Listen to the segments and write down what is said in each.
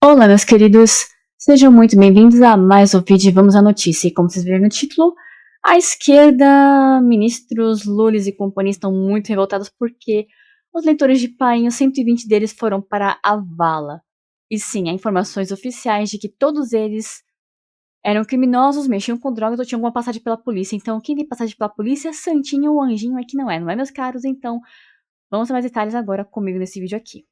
Olá, meus queridos, sejam muito bem-vindos a mais um vídeo. Vamos à notícia. E como vocês viram no título, a esquerda, ministros, Lulis e companhia estão muito revoltados porque os leitores de Painho, 120 deles foram para a vala. E sim, há informações oficiais de que todos eles eram criminosos, mexiam com drogas ou tinham alguma passagem pela polícia. Então, quem tem passagem pela polícia, santinho ou anjinho é que não é, meus caros? Então, vamos a mais detalhes agora comigo nesse vídeo aqui.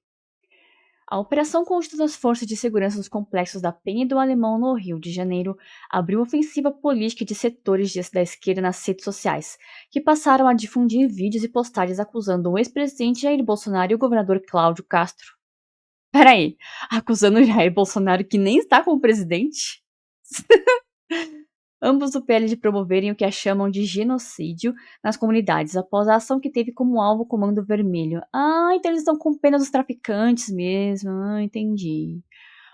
A operação conjunta das forças de segurança dos complexos da Penha e do Alemão no Rio de Janeiro abriu ofensiva política de setores da esquerda nas redes sociais, que passaram a difundir vídeos e postagens acusando o ex-presidente Jair Bolsonaro e o governador Cláudio Castro. Peraí, acusando o Jair Bolsonaro que nem está como presidente? Ambos do PL de promoverem o que chamam de genocídio nas comunidades, após a ação que teve como alvo o Comando Vermelho. Ah, então eles estão com pena dos traficantes mesmo. Ah, entendi.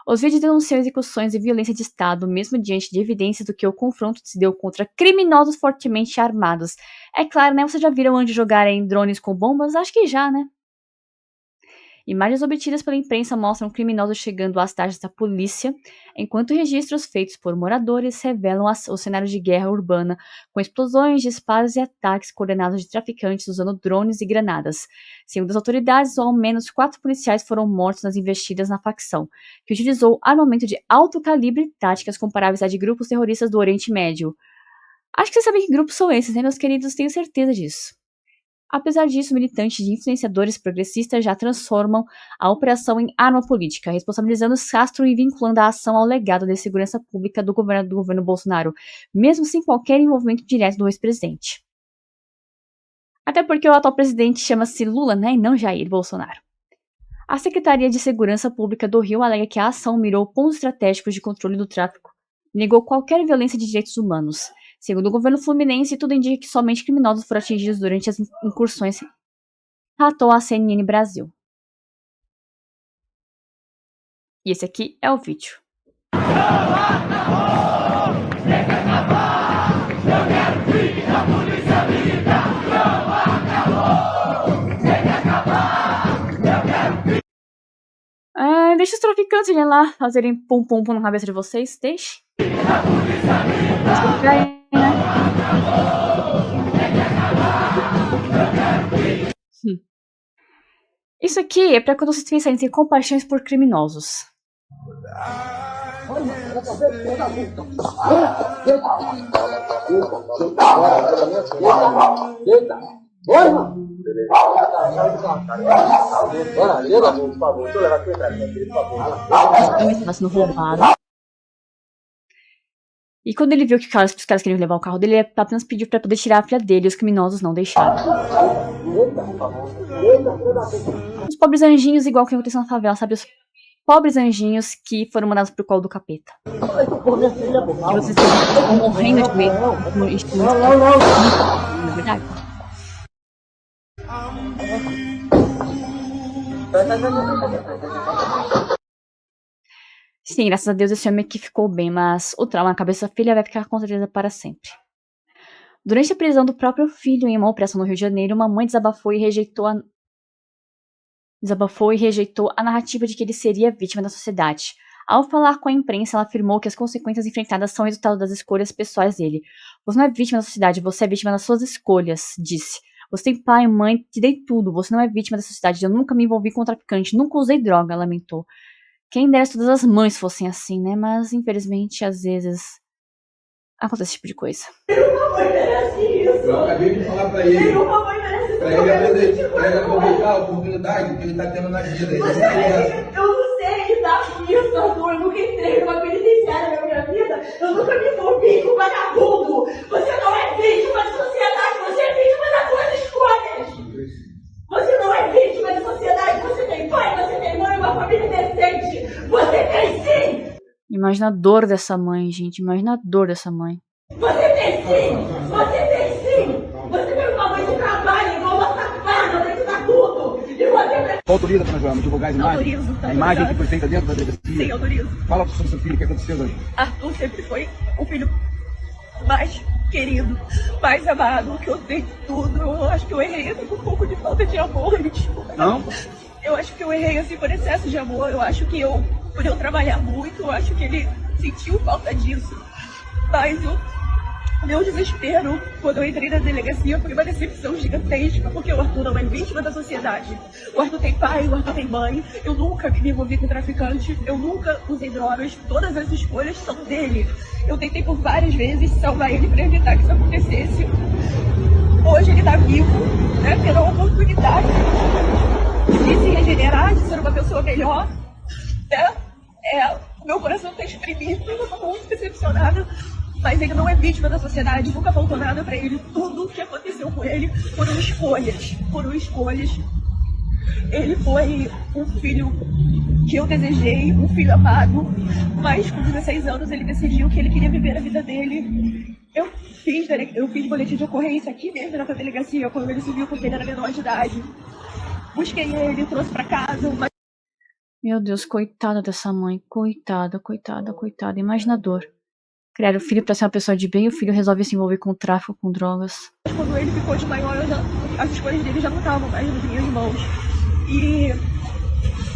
Os vídeos denunciam execuções e violência de Estado, mesmo diante de evidências do que o confronto se deu contra criminosos fortemente armados. É claro, né? Vocês já viram onde jogarem drones com bombas? Acho que já, né? Imagens obtidas pela imprensa mostram criminosos chegando às tarjas da polícia, enquanto registros feitos por moradores revelam o cenário de guerra urbana, com explosões, disparos e ataques coordenados de traficantes usando drones e granadas. Segundo as autoridades, ao menos 4 policiais foram mortos nas investidas na facção, que utilizou armamento de alto calibre e táticas comparáveis à de grupos terroristas do Oriente Médio. Acho que vocês sabem que grupos são esses, né, meus queridos? Tenho certeza disso. Apesar disso, militantes e influenciadores progressistas já transformam a operação em arma política, responsabilizando Castro e vinculando a ação ao legado de segurança pública do governo Bolsonaro, mesmo sem qualquer envolvimento direto do ex-presidente. Até porque o atual presidente chama-se Lula, né, e não Jair Bolsonaro. A Secretaria de Segurança Pública do Rio alega que a ação mirou pontos estratégicos de controle do tráfico e negou qualquer violência de direitos humanos. Segundo o governo fluminense, tudo indica que somente criminosos foram atingidos durante as incursões, relatou a CNN Brasil. E esse aqui é o vídeo. Deixa os traficantes irem lá fazerem pum-pum-pum na cabeça de vocês, deixe. Isso aqui é pra quando vocês pensarem em ter compaixão por criminosos. Tá sendo roubado. E quando ele viu que os caras queriam levar o carro dele, ele apenas pediu pra poder tirar a filha dele, e os criminosos não deixaram. Os pobres anjinhos, igual que aconteceu na favela, sabe? Os pobres anjinhos que foram mandados pro colo do capeta. E vocês estão morrendo de medo. Na verdade. Sim, graças a Deus esse homem aqui ficou bem, mas o trauma na cabeça da filha vai ficar com certeza para sempre. Durante a prisão do próprio filho em uma operação no Rio de Janeiro, uma mãe desabafou e rejeitou a narrativa de que ele seria vítima da sociedade. Ao falar com a imprensa, ela afirmou que as consequências enfrentadas são resultado das escolhas pessoais dele. Você não é vítima da sociedade, você é vítima das suas escolhas, disse. Você tem pai, mãe, te dei tudo, você não é vítima da sociedade, eu nunca me envolvi com traficante, nunca usei droga, lamentou. Quem dera se todas as mães fossem assim, né? Mas, infelizmente, às vezes acontece esse tipo de coisa. Nenhuma mãe merece isso. Eu acabei de falar pra ele. Nenhuma mãe merece isso. Pra ele aproveitar a oportunidade que ele tá tendo na vida. Eu não sei lidar com isso, Arthur. Eu nunca entrei numa penitenciária na minha vida. Eu nunca me envolvi com vagabundo. Você não é vítima de sociedade, você é vítima das suas escolhas. Você não é vítima de sociedade, você tem pai, você tem mãe, uma família decente. Você tem sim! Imagina a dor dessa mãe, gente. Imagina a dor dessa mãe. Você tem sim! Você tem sim! Você tem uma mãe de trabalho, igual uma safada dentro da tudo! E você... Autoriza, Dona Joana, divulgar as imagens? Autorizo. A imagem que foi feita dentro da delegacia? Sim, autorizo. Fala sobre seu filho, o que aconteceu hoje? Arthur sempre foi um filho mais querido, mais amado, que eu dei tudo. Eu acho que eu errei assim, por um pouco de falta de amor, me desculpa. Não? Eu acho que eu errei assim por excesso de amor. Eu acho que eu por eu trabalhar muito, eu acho que ele sentiu falta disso. Mas o meu desespero, quando eu entrei na delegacia, foi uma decepção gigantesca, porque o Arthur não é vítima da sociedade. O Arthur tem pai, o Arthur tem mãe. Eu nunca me envolvi com traficante, eu nunca usei drogas. Todas as escolhas são dele. Eu tentei por várias vezes salvar ele para evitar que isso acontecesse. Hoje ele está vivo, né, tendo a oportunidade de se regenerar, de ser uma pessoa melhor. Né? Meu coração está exprimido, eu estou muito decepcionada. Mas ele não é vítima da sociedade, nunca faltou nada pra ele. Tudo o que aconteceu com ele foram escolhas. Ele foi um filho que eu desejei, um filho amado. Mas com 16 anos ele decidiu que ele queria viver a vida dele. Eu fiz boletim de ocorrência aqui mesmo nessa delegacia, quando ele se viu porque ele era menor de idade. Busquei ele, trouxe pra casa. Mas... Meu Deus, coitada dessa mãe. Coitada. Imagina a dor. Criar o filho pra ser uma pessoa de bem, o filho resolve se envolver com tráfico, com drogas. Quando ele ficou de maior, as escolhas dele já não estavam mais nas minhas mãos. E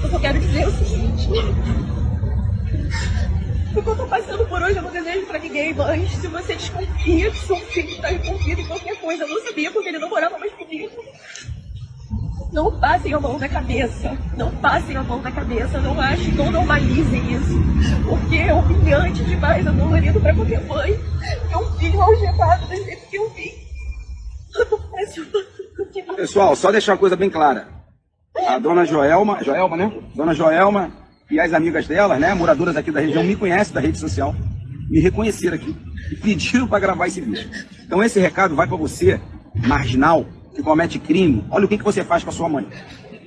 eu só quero dizer o seguinte: o que eu tô passando por hoje eu não desejo pra ninguém, mas se você desconfia que seu filho está envolvido em qualquer coisa, eu não sabia porque ele não morava mais comigo. Não passem a mão na cabeça, não normalizem isso, porque é humilhante demais, dolorido pra qualquer mãe. Meu filho algemado do jeito que eu vi. Pessoal, só deixar uma coisa bem clara. A dona Joelma, né? Dona Joelma e as amigas dela, né, moradoras aqui da região, me conhecem da rede social, me reconheceram aqui e pediram para gravar esse vídeo. Então esse recado vai para você, marginal, que comete crime. Olha o que você faz com a sua mãe.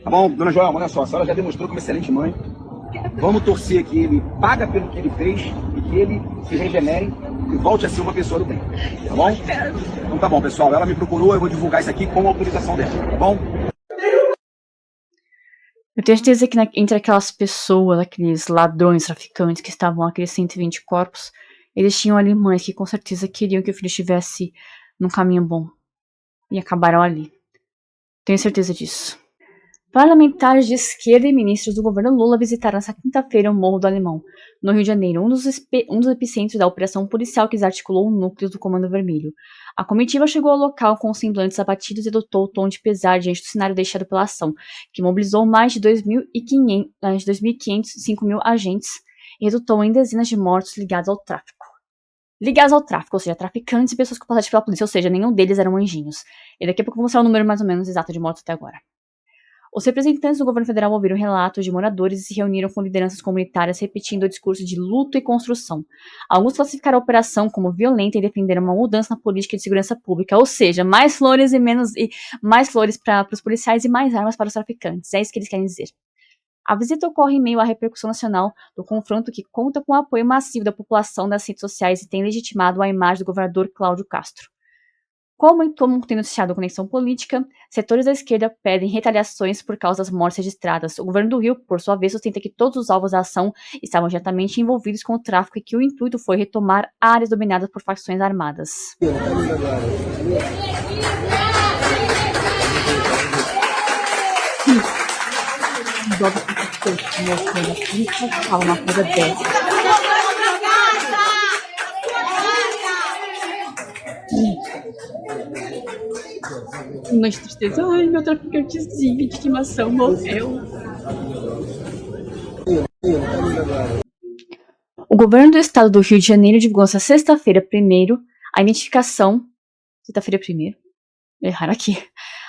Tá bom? Dona Joelma, olha só, a senhora já demonstrou como excelente mãe. Vamos torcer que ele paga pelo que ele fez e que ele se regenere e volte a ser uma pessoa do bem. Tá bom? Então tá bom, pessoal. Ela me procurou, eu vou divulgar isso aqui com a autorização dela. Tá bom? Eu tenho certeza que entre aquelas pessoas, aqueles ladrões, traficantes que estavam lá, aqueles 120 corpos, eles tinham ali mães que com certeza queriam que o filho estivesse num caminho bom. E acabaram ali. Tenho certeza disso. Parlamentares de esquerda e ministros do governo Lula visitaram essa quinta-feira o Morro do Alemão, no Rio de Janeiro, um dos epicentros da operação policial que desarticulou o núcleo do Comando Vermelho. A comitiva chegou ao local com os semblantes abatidos e adotou o tom de pesar diante do cenário deixado pela ação, que mobilizou mais de 2.500 e 5.000 agentes e resultou em dezenas de mortos ligados ao tráfico. Ou seja, traficantes e pessoas culpadas pela polícia, ou seja, nenhum deles eram anjinhos. E daqui a pouco eu vou mostrar o número mais ou menos exato de mortos até agora. Os representantes do governo federal ouviram relatos de moradores e se reuniram com lideranças comunitárias repetindo o discurso de luto e construção. Alguns classificaram a operação como violenta e defenderam uma mudança na política de segurança pública, ou seja, mais flores mais flores para os policiais e mais armas para os traficantes. É isso que eles querem dizer. A visita ocorre em meio à repercussão nacional do confronto que conta com o apoio massivo da população das redes sociais e tem legitimado a imagem do governador Cláudio Castro. Como tem noticiado a conexão política, setores da esquerda pedem retaliações por causa das mortes registradas. O governo do Rio, por sua vez, sustenta que todos os alvos da ação estavam diretamente envolvidos com o tráfico e que o intuito foi retomar áreas dominadas por facções armadas. Uma coisa dessa. Uma tristeza. Ai, meu traficantezinho de estimação morreu. O governo do estado do Rio de Janeiro divulgou essa sexta-feira primeiro a identificação. Sexta-feira primeiro? Errar aqui.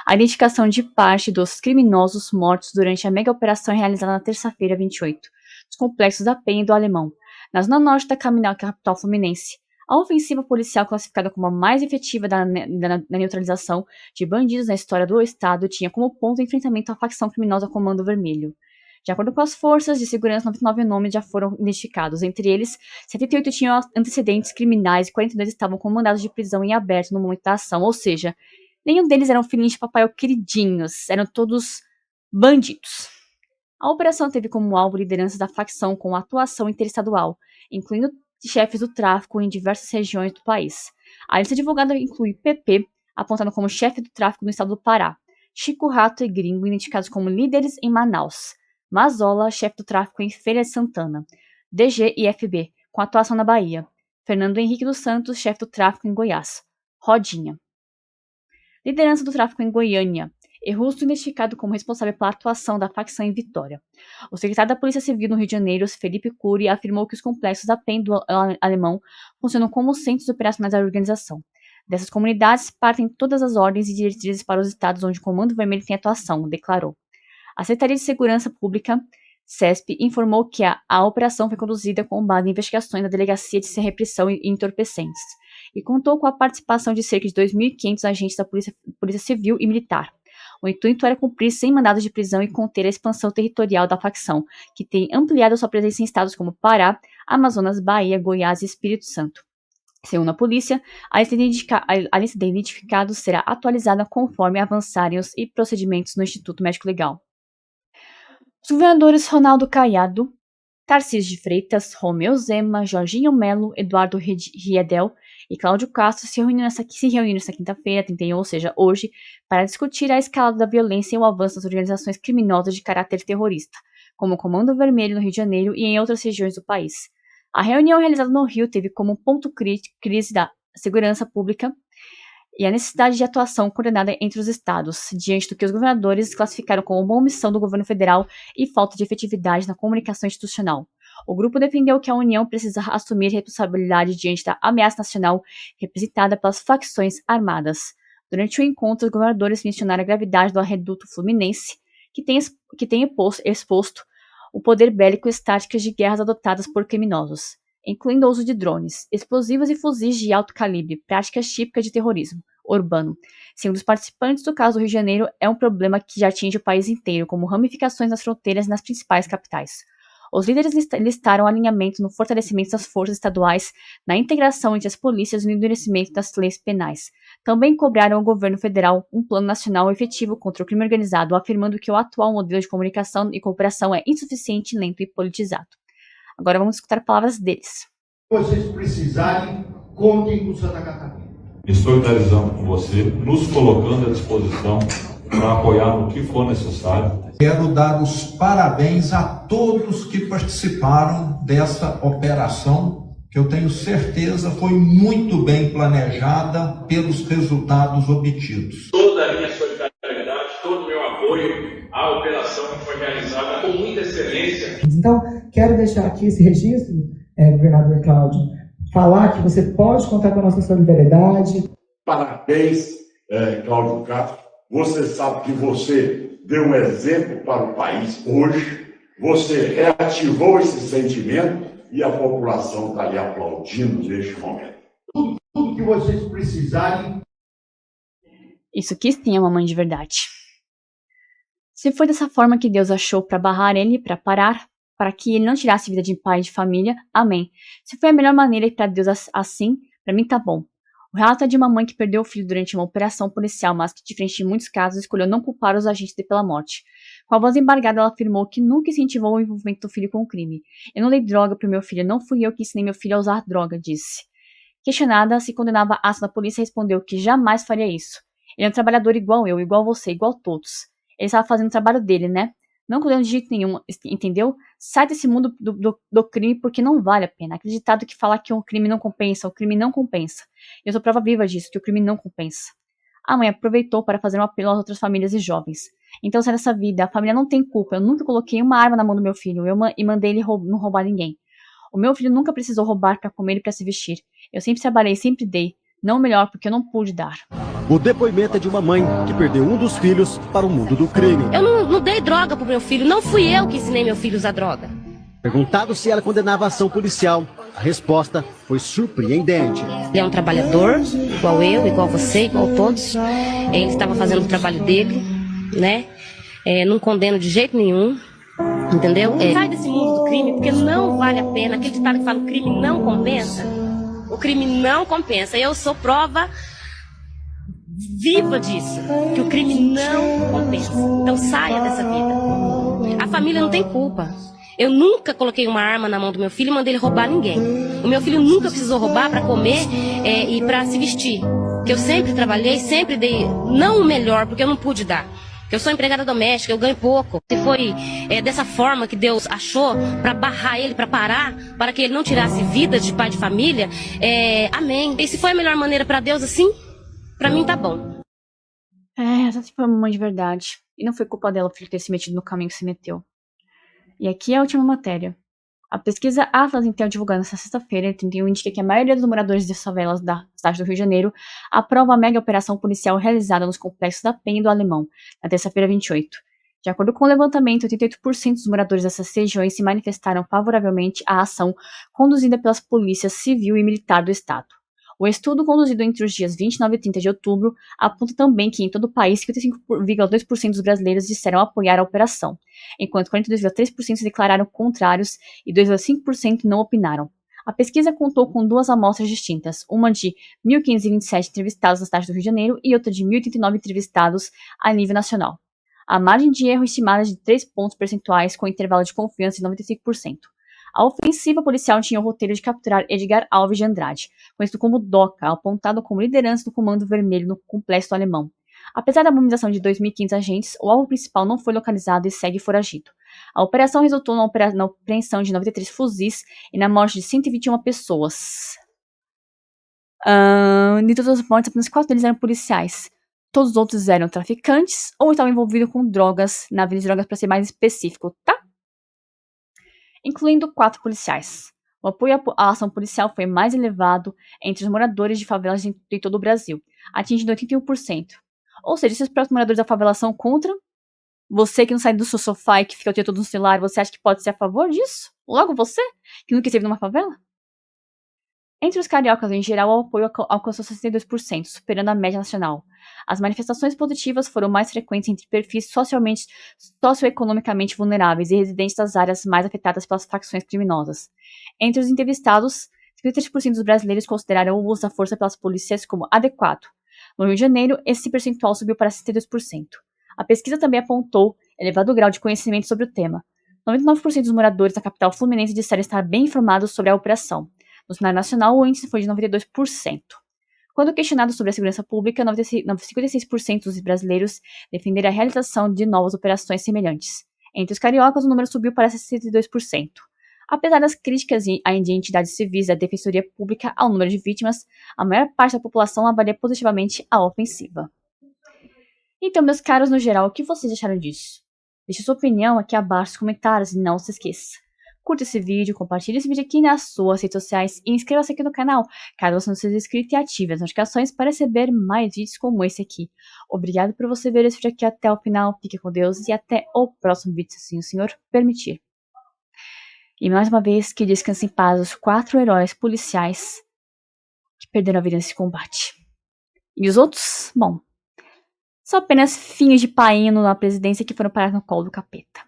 A identificação de parte dos criminosos mortos durante a mega operação realizada na terça-feira 28, dos complexos da Penha e do Alemão, na zona norte da capital fluminense. A ofensiva policial, classificada como a mais efetiva da neutralização de bandidos na história do estado, tinha como ponto de enfrentamento a facção criminosa Comando Vermelho. De acordo com as forças de segurança, 99 nomes já foram identificados. Entre eles, 78 tinham antecedentes criminais e 42 estavam com mandados de prisão em aberto no momento da ação. Ou seja, nenhum deles eram filhinhos de papai ou queridinhos, eram todos bandidos. A operação teve como alvo lideranças da facção com atuação interestadual, incluindo chefes do tráfico em diversas regiões do país. A lista divulgada inclui PP, apontado como chefe do tráfico no estado do Pará, Chico Rato e Gringo, identificados como líderes em Manaus, Mazola, chefe do tráfico em Feira de Santana. DG e FB, com atuação na Bahia. Fernando Henrique dos Santos, chefe do tráfico em Goiás. Rodinha. Liderança do tráfico em Goiânia. Errusto identificado como responsável pela atuação da facção em Vitória. O secretário da Polícia Civil no Rio de Janeiro, Felipe Cury, afirmou que os complexos APEM do alemão funcionam como centros operacionais da organização. Dessas comunidades partem todas as ordens e diretrizes para os estados onde o Comando Vermelho tem atuação, declarou. A Secretaria de Segurança Pública, CESP, informou que a operação foi conduzida com base em investigações da Delegacia de Repressão e Entorpecentes e contou com a participação de cerca de 2.500 agentes da Polícia Civil e Militar. O intuito era cumprir 100 mandados de prisão e conter a expansão territorial da facção, que tem ampliado sua presença em estados como Pará, Amazonas, Bahia, Goiás e Espírito Santo. Segundo a polícia, a lista de identificados será atualizada conforme avançarem os procedimentos no Instituto Médico Legal. Os governadores Ronaldo Caiado, Tarcísio de Freitas, Romeu Zema, Jorginho Melo, Eduardo Riedel e Cláudio Castro se reuniram nesta quinta-feira, 31, ou seja, hoje, para discutir a escalada da violência e o avanço das organizações criminosas de caráter terrorista, como o Comando Vermelho no Rio de Janeiro e em outras regiões do país. A reunião realizada no Rio teve como ponto crise da segurança pública e a necessidade de atuação coordenada entre os estados, diante do que os governadores classificaram como uma omissão do governo federal e falta de efetividade na comunicação institucional. O grupo defendeu que a União precisa assumir responsabilidade diante da ameaça nacional representada pelas facções armadas. Durante o encontro, os governadores mencionaram a gravidade do arreduto fluminense, que tem exposto o poder bélico e as táticas de guerras adotadas por criminosos, incluindo o uso de drones, explosivos e fuzis de alto calibre, práticas típicas de terrorismo urbano. Segundo os participantes, o caso do Rio de Janeiro é um problema que já atinge o país inteiro, como ramificações nas fronteiras e nas principais capitais. Os líderes listaram alinhamento no fortalecimento das forças estaduais, na integração entre as polícias e no endurecimento das leis penais. Também cobraram ao governo federal um plano nacional efetivo contra o crime organizado, afirmando que o atual modelo de comunicação e cooperação é insuficiente, lento e politizado. Agora vamos escutar palavras deles. Se vocês precisarem, contem com Santa Catarina. Me solidarizando com você, nos colocando à disposição para apoiar no que for necessário. Quero dar os parabéns a todos que participaram dessa operação, que eu tenho certeza foi muito bem planejada pelos resultados obtidos. Toda a minha solidariedade, todo o meu apoio à operação que foi realizada com muita excelência. Então, quero deixar aqui esse registro, governador Cláudio, falar que você pode contar com a nossa solidariedade. Parabéns, Cláudio Castro. Você sabe que você deu um exemplo para o país hoje. Você reativou esse sentimento e a população está lhe aplaudindo neste momento. Tudo que vocês precisarem. Isso aqui sim é uma mãe de verdade. Se foi dessa forma que Deus achou para barrar ele, para parar, para que ele não tirasse vida de pai e de família, amém. Se foi a melhor maneira para Deus assim, para mim tá bom. O relato é de uma mãe que perdeu o filho durante uma operação policial, mas que, diferente de muitos casos, escolheu não culpar os agentes pela morte. Com a voz embargada, ela afirmou que nunca incentivou o envolvimento do filho com o crime. Eu não dei droga pro meu filho, não fui eu que ensinei meu filho a usar droga, disse. Questionada se condenava a ação da polícia, respondeu que jamais faria isso. Ele é um trabalhador igual eu, igual você, igual todos. Ele estava fazendo o trabalho dele, né? Não condeno de jeito nenhum, entendeu? Sai desse mundo do crime porque não vale a pena. Acreditado que falar que o crime não compensa, o crime não compensa. Eu sou prova viva disso, que o crime não compensa. A mãe aproveitou para fazer um apelo às outras famílias e jovens. Então sai dessa vida, a família não tem culpa. Eu nunca coloquei uma arma na mão do meu filho e mandei ele não roubar ninguém. O meu filho nunca precisou roubar para comer e para se vestir. Eu sempre trabalhei, sempre dei. Não o melhor, porque eu não pude dar. O depoimento é de uma mãe que perdeu um dos filhos para o mundo do crime. Eu não dei droga pro meu filho, não fui eu que ensinei meu filho a usar droga. Perguntado se ela condenava a ação policial, a resposta foi surpreendente. Ele é um trabalhador, igual eu, igual você, igual todos. Ele estava fazendo o trabalho dele, né? Não condeno de jeito nenhum, entendeu? Sai desse mundo do crime, porque não vale a pena. Aquele ditado que fala, o crime não compensa. O crime não compensa. Eu sou prova viva disso, que o crime não compensa. Então saia dessa vida. A família não tem culpa. Eu nunca coloquei uma arma na mão do meu filho e mandei ele roubar ninguém. O meu filho nunca precisou roubar para comer e para se vestir. Que eu sempre trabalhei, sempre dei, não o melhor, porque eu não pude dar. Eu sou empregada doméstica, eu ganho pouco. Se foi dessa forma que Deus achou para barrar ele, para parar, para que ele não tirasse vida de pai de família, amém. E se foi a melhor maneira para Deus assim, para mim tá bom. Essa foi uma mãe de verdade. E não foi culpa dela por ter se metido no caminho que se meteu. E aqui é a última matéria. A pesquisa Atlas Intel divulgada nesta sexta-feira, 31, indica que a maioria dos moradores de favelas da cidade do Rio de Janeiro aprova a mega operação policial realizada nos complexos da Penha e do Alemão, na terça-feira 28. De acordo com o levantamento, 88% dos moradores dessas regiões se manifestaram favoravelmente à ação conduzida pelas polícias civil e militar do Estado. O estudo, conduzido entre os dias 29 e 30 de outubro, aponta também que em todo o país 55,2% dos brasileiros disseram apoiar a operação, enquanto 42,3% se declararam contrários e 2,5% não opinaram. A pesquisa contou com duas amostras distintas, uma de 1.527 entrevistados na cidade do Rio de Janeiro e outra de 1.089 entrevistados a nível nacional. A margem de erro estimada é de 3 pontos percentuais, com intervalo de confiança de 95%. A ofensiva policial tinha o roteiro de capturar Edgar Alves de Andrade, conhecido como Doca, apontado como liderança do Comando Vermelho no Complexo Alemão. Apesar da mobilização de 2.500 agentes, o alvo principal não foi localizado e segue foragido. A operação resultou na apreensão de 93 fuzis e na morte de 121 pessoas. De todas as mortes, apenas 4 deles eram policiais. Todos os outros eram traficantes ou estavam envolvidos com drogas, na venda de drogas para ser mais específico, tá? Incluindo 4 policiais. O apoio à ação policial foi mais elevado entre os moradores de favelas de todo o Brasil, atingindo 81%. Ou seja, se os próprios moradores da favela são contra, você que não sai do seu sofá e que fica o dia todo no celular, você acha que pode ser a favor disso? Logo você, que nunca esteve numa favela? Entre os cariocas em geral, o apoio alcançou 62%, superando a média nacional. As manifestações positivas foram mais frequentes entre perfis socioeconomicamente vulneráveis e residentes das áreas mais afetadas pelas facções criminosas. Entre os entrevistados, 53% dos brasileiros consideraram o uso da força pelas polícias como adequado. No Rio de Janeiro, esse percentual subiu para 62%. A pesquisa também apontou elevado grau de conhecimento sobre o tema. 99% dos moradores da capital fluminense disseram estar bem informados sobre a operação. No cenário nacional, o índice foi de 92%. Quando questionado sobre a segurança pública, 56% dos brasileiros defenderam a realização de novas operações semelhantes. Entre os cariocas, o número subiu para 62%. Apesar das críticas de entidades civis da Defensoria Pública ao número de vítimas, a maior parte da população avalia positivamente a ofensiva. Então, meus caros, no geral, o que vocês acharam disso? Deixe sua opinião aqui abaixo nos comentários e não se esqueça. Curta esse vídeo, compartilhe esse vídeo aqui nas suas redes sociais e inscreva-se aqui no canal, caso você não seja inscrito, e ative as notificações para receber mais vídeos como esse aqui. Obrigado por você ver esse vídeo aqui até o final, fique com Deus e até o próximo vídeo, se assim o Senhor permitir. E mais uma vez, que descanse em paz os 4 heróis policiais que perderam a vida nesse combate. E os outros? Bom, são apenas filhos de painho na presidência que foram parar no colo do capeta.